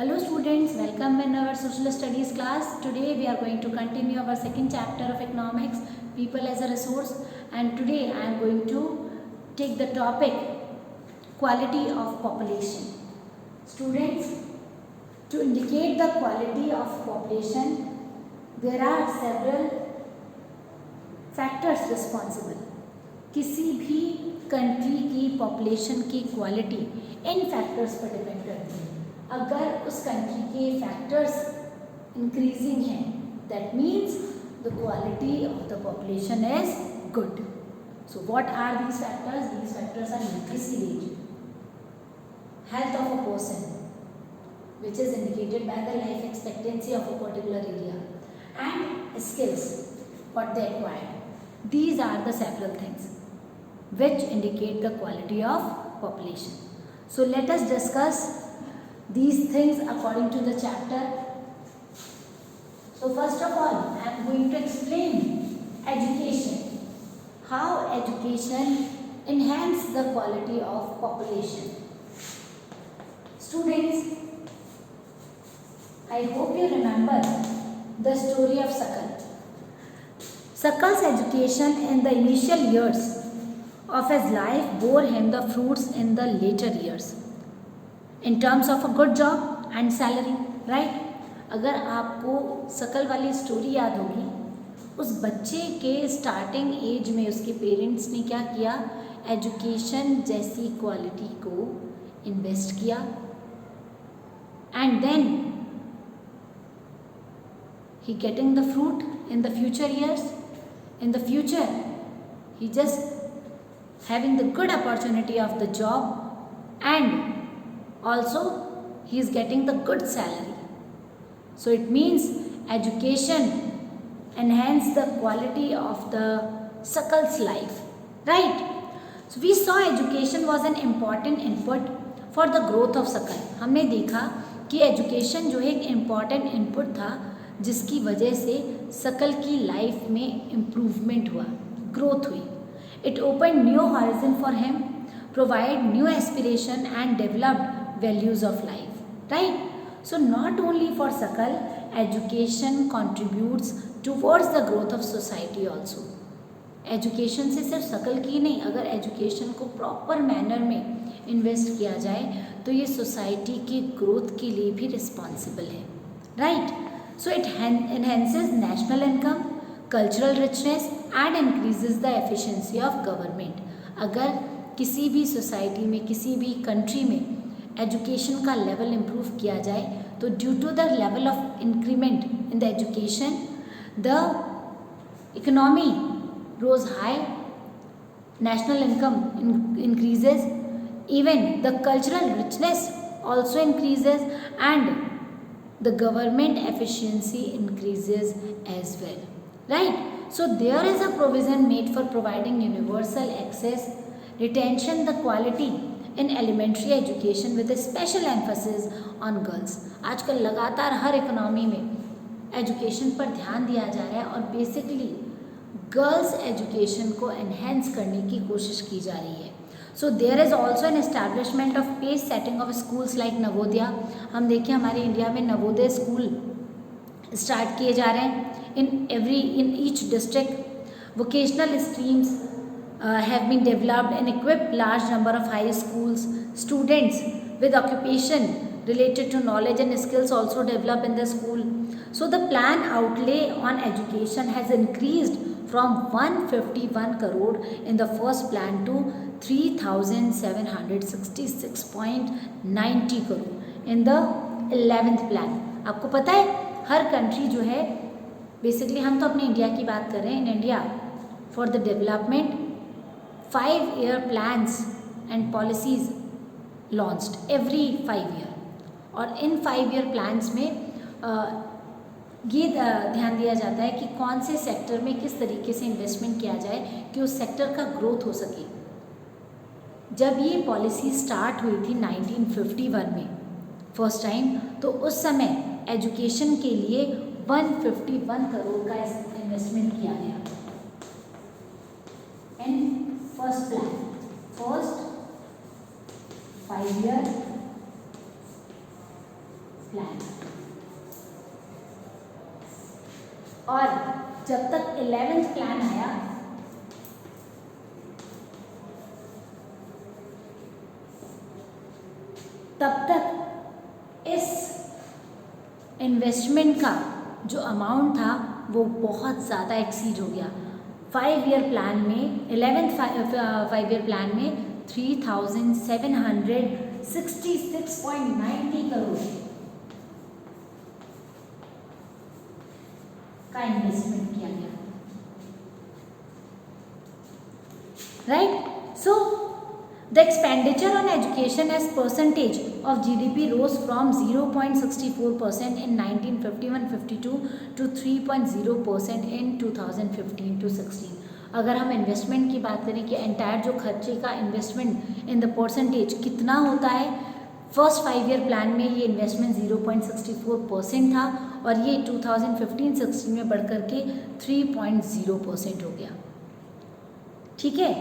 Hello students, welcome in our social studies class. Today we are going to continue our second chapter of economics, people as a resource, and today I am going to take the topic quality of population. Students, to indicate the quality of population, there are several factors responsible. किसी भी country की population की quality इन factors पर depend करती है. अगर उस कंट्री के फैक्टर्स इंक्रीजिंग हैं, that means the quality of the population is good. So what are these factors? These factors are literacy rate, health of a person, which is indicated by the life expectancy of a particular area, and skills what they acquire. These are the several things which indicate the quality of population. So let us discuss these things according to the chapter. So first of all, I am going to explain education. How education enhance the quality of population. Students, I hope you remember the story of Sakal. Sakal's education in the initial years of his life bore him the fruits in the later years in terms of a good job and salary, right? अगर आपको सकल वाली story याद होगी, उस बच्चे के starting as में उसके पेरेंट्स ने क्या किया? एजुकेशन जैसी क्वालिटी को इन्वेस्ट किया, and then he getting the fruit in the future years. In the future, he just having the good opportunity of the job, and also he is getting the good salary. So it means education enhance the quality of the Sakal's life, right? So we saw education was an important input for the growth of Sakal. हमने देखा कि education जो है एक important input था जिसकी वजह से सकल की लाइफ में इम्प्रूवमेंट हुआ, ग्रोथ हुई. It open new horizon for him, provide new aspiration and developed values of life, right? So not only for Sakal, education contributes towards the growth of society also. Education से सिर्फ सकल की नहीं, अगर education को proper manner में invest किया जाए तो ये सोसाइटी की ग्रोथ के लिए भी रिस्पॉन्सिबल है, right? So it enhances national income, cultural richness and increases the efficiency of government. अगर किसी भी सोसाइटी में, किसी भी कंट्री में एजुकेशन का लेवल इम्प्रूव किया जाए तो due to the level of increment in the education the economy rose high, national income increases, even the cultural richness also increases, and the government efficiency increases as well, right? So there is a provision made for providing universal access, retention the quality in elementary education with a special emphasis on girls. आजकल लगातार हर economy में education पर ध्यान दिया जा रहा है और बेसिकली गर्ल्स एजुकेशन को एनहेंस करने की कोशिश की जा रही है. So there is also an establishment of pace setting of schools like Navodaya. हम देखिए हमारे इंडिया में नवोदय स्कूल स्टार्ट किए जा रहे हैं in each district. Vocational streams have been developed and equipped large number of high schools. Students with occupation related to knowledge and skills also develop in the school. So the plan outlay on education has increased from 151 crore in the first plan to 3766.90 crore in the 11th plan. आपको पता है हर country जो है, basically हम तो अपने India की बात कर रहे हैं, in India for the development 5-year plans and policies launched every 5 year. और इन 5-year plans में ये ध्यान दिया जाता है कि कौन से सेक्टर में किस तरीके से इन्वेस्टमेंट किया जाए कि उस सेक्टर का ग्रोथ हो सके. जब ये पॉलिसी स्टार्ट हुई थी 1951 में फर्स्ट टाइम, तो उस समय एजुकेशन के लिए 151 करोड़ का इन्वेस्टमेंट किया गया in first plan, first 5-year plan. और जब तक 11th प्लान आया तब तक इस इन्वेस्टमेंट का जो अमाउंट था वो बहुत ज़्यादा एक्सीड हो गया। 5 ईयर प्लान में 11th 5 ईयर प्लान में 3,766.90 करोड़ का इन्वेस्टमेंट किया गया। Right, so the expenditure on education as percentage of GDP rose from 0.64% in 1951-52 to 3.0% in 2015-16। अगर हम इन्वेस्टमेंट की बात करें कि एंटायर जो खर्चे का इन्वेस्टमेंट इन द परसेंटेज कितना होता है, फर्स्ट 5 ईयर प्लान में ये इन्वेस्टमेंट 0.64% था और ये 2015-16 में बढ़कर के 3.0% हो गया। ठीक है,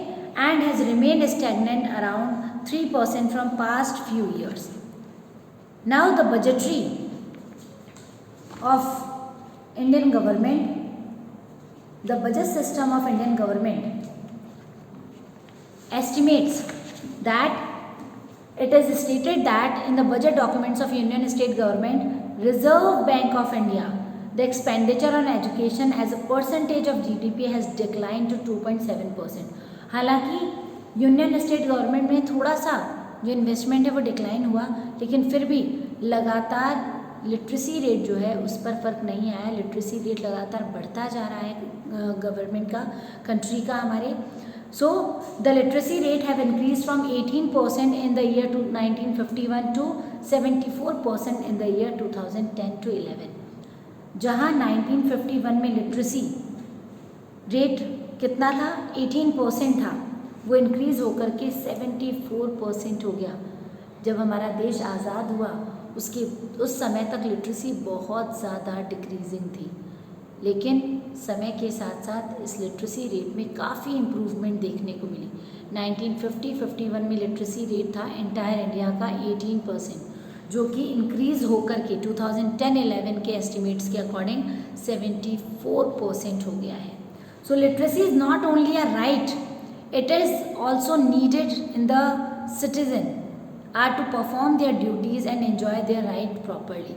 and has remained stagnant around 3% from past few years. Now the budgetary of Indian government, the budget system of Indian government estimates that it is stated that in the budget documents of Union State Government, Reserve Bank of India, the expenditure on education as a percentage of GDP has declined to 2.7%. हालांकि union state government में थोड़ा सा जो investment है वो decline हुआ, लेकिन फिर भी लगातार लिटरेसी रेट जो है उस पर फ़र्क नहीं आया। लिटरेसी रेट लगातार बढ़ता जा रहा है गवर्नमेंट का, कंट्री का हमारे। So the literacy rate have increase from 18% in the year 1951 to 74% in the year 2010 to 11। जहाँ 1951 में लिटरेसी रेट कितना था, 18% था, वो इंक्रीज़ होकर के 74% हो गया। जब हमारा देश आज़ाद हुआ उस समय तक लिटरेसी बहुत ज़्यादा डिक्रीजिंग थी, लेकिन समय के साथ साथ इस लिटरेसी रेट में काफ़ी इम्प्रूवमेंट देखने को मिली। 1950-51 में लिटरेसी रेट था एंटायर इंडिया का 18%, जो कि इंक्रीज़ होकर के 2010-11 के एस्टिमेट्स के अकॉर्डिंग 74% हो गया है। So literacy is not only a right, it is also needed in the citizen are to perform their duties and enjoy their right properly.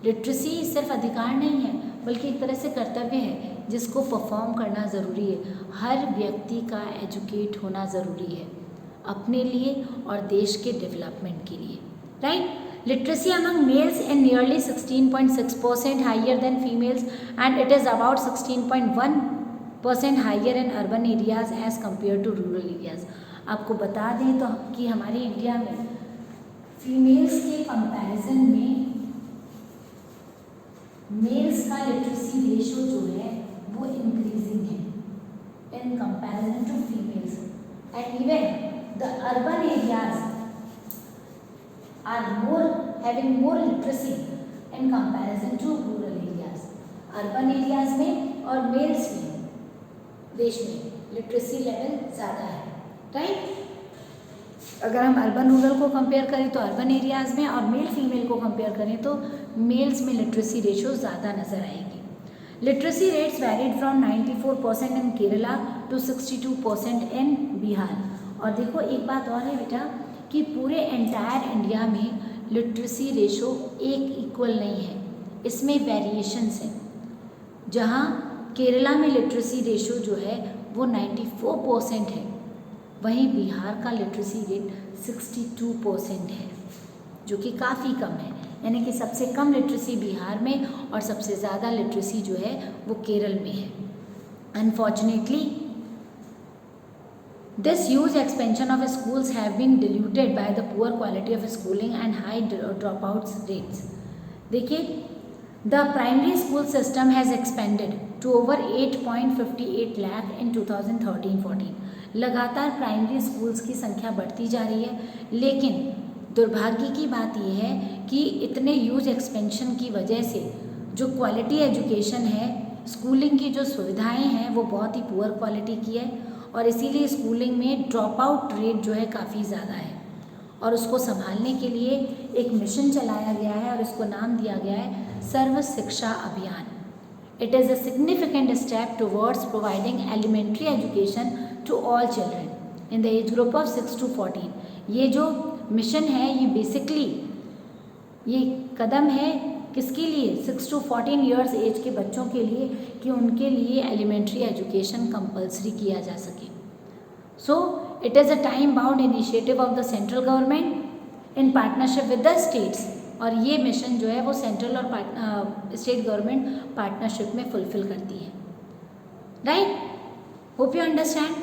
Literacy सिर्फ अधिकार नहीं है बल्कि एक तरह से कर्तव्य है जिसको परफॉर्म करना ज़रूरी है। हर व्यक्ति का एजुकेट होना ज़रूरी है अपने लिए और देश के डेवलपमेंट के लिए। Right, literacy among males is nearly 16.6% higher than females and it is about 16.1% higher in urban areas as compared to rural areas। आपको बता दें तो कि हमारे इंडिया में फीमेल्स के कंपैरिजन में मेल्स का लिटरेसी रेशो जो है वो इंक्रीजिंग है in comparison to females and even the urban areas are having more literacy in comparison to rural areas. Urban areas में और मेल्स में देश में लिटरेसी लेवल ज़्यादा है। राइट, अगर हम अर्बन रूरल को कंपेयर करें तो अर्बन एरियाज़ में और मेल फीमेल को कंपेयर करें तो मेल्स में लिटरेसी रेशो ज़्यादा नज़र आएगी। Literacy rates varied from 94% in Kerala to 62% in Bihar. और देखो एक बात और है बेटा कि पूरे एंटायर इंडिया में लिटरेसी रेशो एक इक्वल नहीं है, इसमें वेरिएशंस हैं। जहाँ केरला में लिटरेसी रेशो जो है वो 94% है, वहीं बिहार का लिटरेसी रेट 62% है, जो कि काफ़ी कम है। यानी कि सबसे कम लिटरेसी बिहार में और सबसे ज़्यादा लिटरेसी जो है वो केरल में है। Unfortunately this huge expansion of schools have been diluted by the poor quality of schooling and high drop outs rates. देखिए, the primary school system has expanded to over 8.58 lakh in 2013-14। लगातार प्राइमरी स्कूल्स की संख्या बढ़ती जा रही है, लेकिन दुर्भाग्य की बात यह है कि इतने ह्यूज एक्सपेंशन की वजह से जो क्वालिटी एजुकेशन है, स्कूलिंग की जो सुविधाएं हैं वो बहुत ही पुअर क्वालिटी की है और इसीलिए स्कूलिंग में ड्रॉप आउट रेट जो है काफ़ी ज़्यादा है। और उसको संभालने के लिए एक मिशन चलाया गया है और इसको नाम दिया गया है Sarva Shiksha Abhiyan. It is a significant step towards providing elementary education to all children in the age group of 6 to 14। ये जो मिशन है ये बेसिकली ये कदम है किसके लिए, 6 to 14 ईयर्स एज के बच्चों के लिए, कि उनके लिए एलिमेंट्री एजुकेशन कंपलसरी किया जा सके। So it is a time bound initiative of the central government in partnership with the states, और ये मिशन जो है वो सेंट्रल और स्टेट गवर्नमेंट पार्टनरशिप में फुलफिल करती है। Right, hope you understand.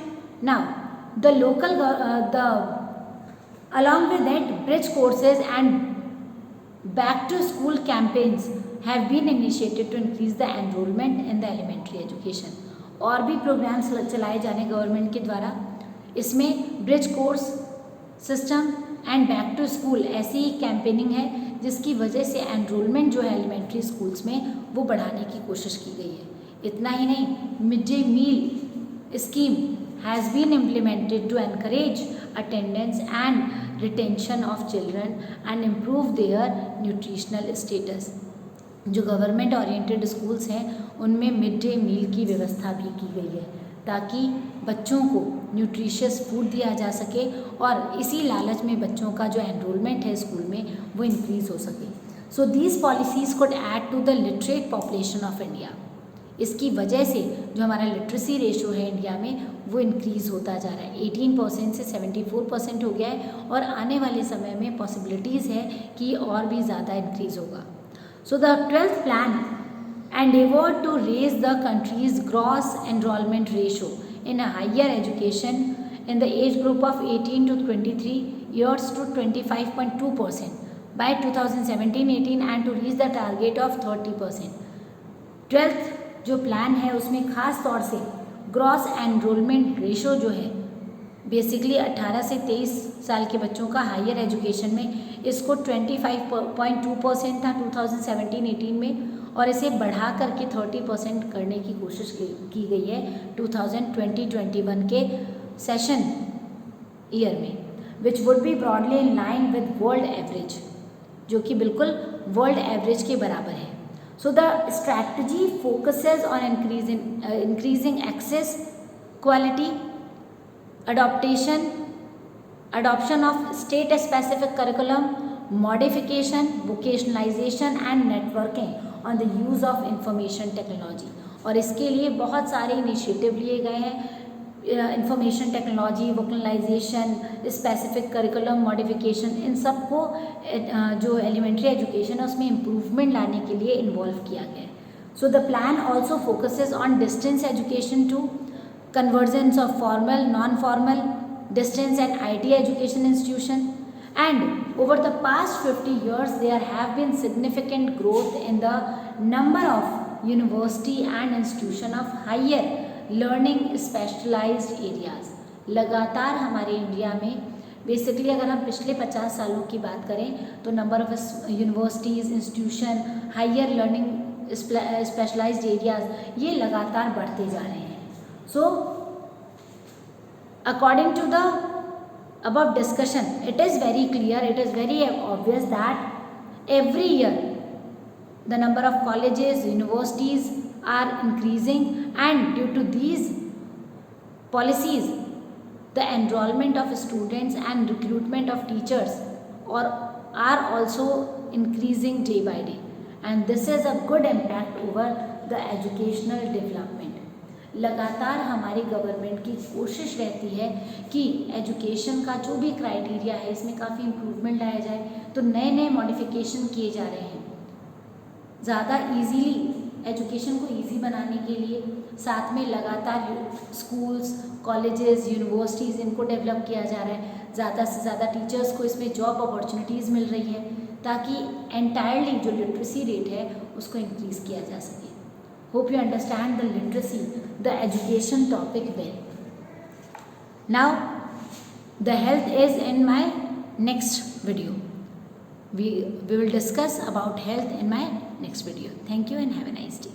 Now the local along with that bridge courses and back to school campaigns have been initiated to increase the enrollment in the elementary education। और भी programmes चलाए जाने government के द्वारा, इसमें bridge course system and back to school ऐसी ही campaigning है जिसकी वजह से एनरोलमेंट जो है एलिमेंट्री स्कूल्स में वो बढ़ाने की कोशिश की गई है। इतना ही नहीं, mid day meal scheme has been implemented to encourage attendance and retention of children and improve their nutritional status। जो गवर्नमेंट ओरिएंटेड स्कूल्स हैं उनमें मिड डे मील की व्यवस्था भी की गई है ताकि बच्चों को न्यूट्रिशियस फूड दिया जा सके और इसी लालच में बच्चों का जो एनरोलमेंट है स्कूल में वो इंक्रीज़ हो सके। So these policies could add to the literate population of India. इसकी वजह से जो हमारा लिटरेसी रेशो है इंडिया में वो इंक्रीज़ होता जा रहा है, 18% से 74% हो गया है और आने वाले समय में पॉसिबिलिटीज़ है कि और भी ज़्यादा इंक्रीज़ होगा। So the 12th plan endeavored to raise the country's gross enrollment ratio in a higher education in the age group of 18 to 23 years to 25.2% by 2017-18 and to reach the target of 30%। 12th जो plan है उसमें ख़ास तौर से gross enrolment ratio जो है basically 18 से 23 साल के बच्चों का हायर एजुकेशन में इसको 25.2% था 2017-18 में और इसे बढ़ा करके 30% करने की कोशिश की गई है 2020-21 के सेशन ईयर में, which would be broadly in line with world average, जो कि बिल्कुल वर्ल्ड एवरेज के बराबर है। So the strategy focuses on increasing access, quality, adoption of state-specific curriculum, modification, vocationalization and networking on the use of information technology। और इसके लिए बहुत सारे इनिशिएटिव लिए गए हैं, information technology, vocalisation, specific curriculum modification, इन सबको जो एलिमेंट्री एजुकेशन है उसमें इम्प्रूवमेंट लाने के लिए इन्वॉल्व किया गया है। So the plan also focuses on distance education to convergence of formal, non formal, distance and IT education institution and over the past 50 years there have been significant growth in the number of university and institution of higher learning specialized areas. लगातार हमारे India में basically अगर हम पिछले 50 सालों की बात करें तो number of universities, institution, higher learning specialized areas ये लगातार बढ़ते जा रहे हैं। So according to the above discussion, it is very clear, it is very obvious that every year the number of colleges, universities are increasing and due to these policies the enrollment of students and recruitment of teachers are also increasing day by day and this is a good impact over the educational development। लगातार हमारी government की कोशिश रहती है कि education का जो भी क्राइटेरिया है इसमें काफ़ी इम्प्रूवमेंट लाया जाए, तो नए नए मॉडिफिकेशन किए जा रहे हैं ज़्यादा इजीली एजुकेशन को इजी बनाने के लिए। साथ में लगातार स्कूल्स, कॉलेजेस, यूनिवर्सिटीज़ इनको डेवलप किया जा रहा है, ज़्यादा से ज़्यादा टीचर्स को इसमें जॉब अपॉर्चुनिटीज़ मिल रही है ताकि एंटायरली जो लिटरेसी रेट है उसको इंक्रीज़ किया जा सके। Hope you understand the literacy, the education topic well. Now, the health is in my next video. We will discuss about health in my next video. Thank you and have a nice day.